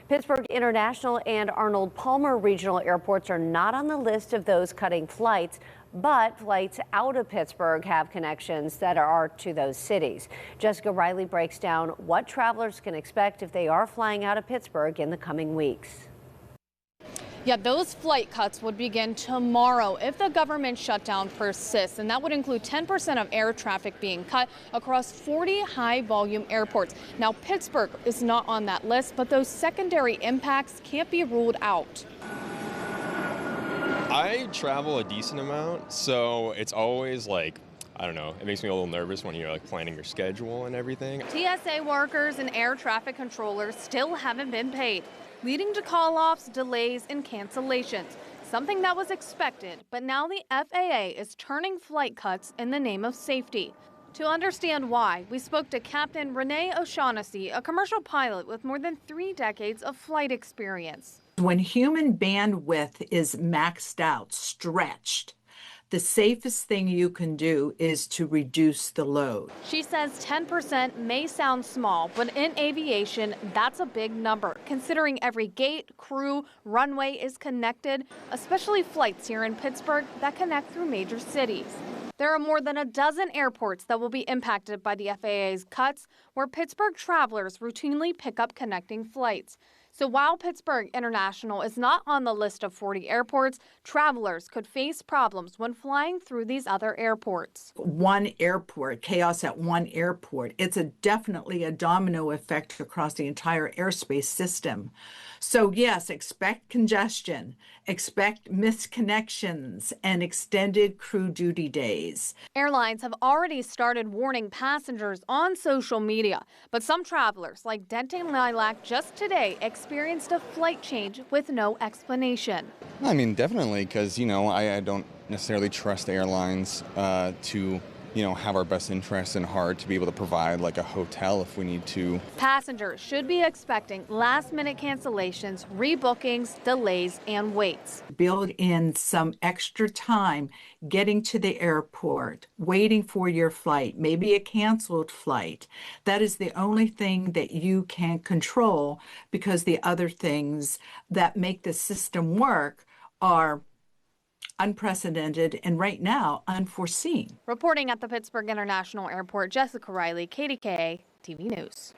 Pittsburgh International and Arnold Palmer Regional Airports are not on the list of those cutting flights, but flights out of Pittsburgh have connections that are to those cities. Jessica Riley breaks down what travelers can expect if they are flying out of Pittsburgh in the coming weeks. Yeah, those flight cuts would begin tomorrow if the government shutdown persists, and that would include 10% of air traffic being cut across 40 high-volume airports. Now, Pittsburgh is not on that list, but those secondary impacts can't be ruled out. I travel a decent amount, so it's always like, I don't know, it makes me a little nervous when you're planning your schedule and everything. TSA workers and air traffic controllers still haven't been paid, leading to call-offs, delays, and cancellations, something that was expected. But now the FAA is turning flight cuts in the name of safety. To understand why, we spoke to Captain Renee O'Shaughnessy, a commercial pilot with more than 3 decades of flight experience. When human bandwidth is maxed out, stretched, the safest thing you can do is to reduce the load. She says 10% may sound small, but in aviation, that's a big number, considering every gate, crew, runway is connected, especially flights here in Pittsburgh that connect through major cities. There are more than a dozen airports that will be impacted by the FAA's cuts, where Pittsburgh travelers routinely pick up connecting flights. So while Pittsburgh International is not on the list of 40 airports, travelers could face problems when flying through these other airports. One airport, chaos at one airport, it's definitely a domino effect across the entire airspace system. So yes, expect congestion, expect missed connections, and extended crew duty days. Airlines have already started warning passengers on social media, but some travelers, like Denton Lilac, just today experienced a flight change with no explanation. I mean, definitely, because, I don't necessarily trust airlines to, have our best interests in heart to be able to provide like a hotel if we need to. Passengers should be expecting last-minute cancellations, rebookings, delays, and waits. Build in some extra time getting to the airport, waiting for your flight, maybe a canceled flight. That is the only thing that you can control, because the other things that make the system work are unprecedented and right now unforeseen. Reporting at the Pittsburgh International Airport, Jessica Riley, KDKA-TV News.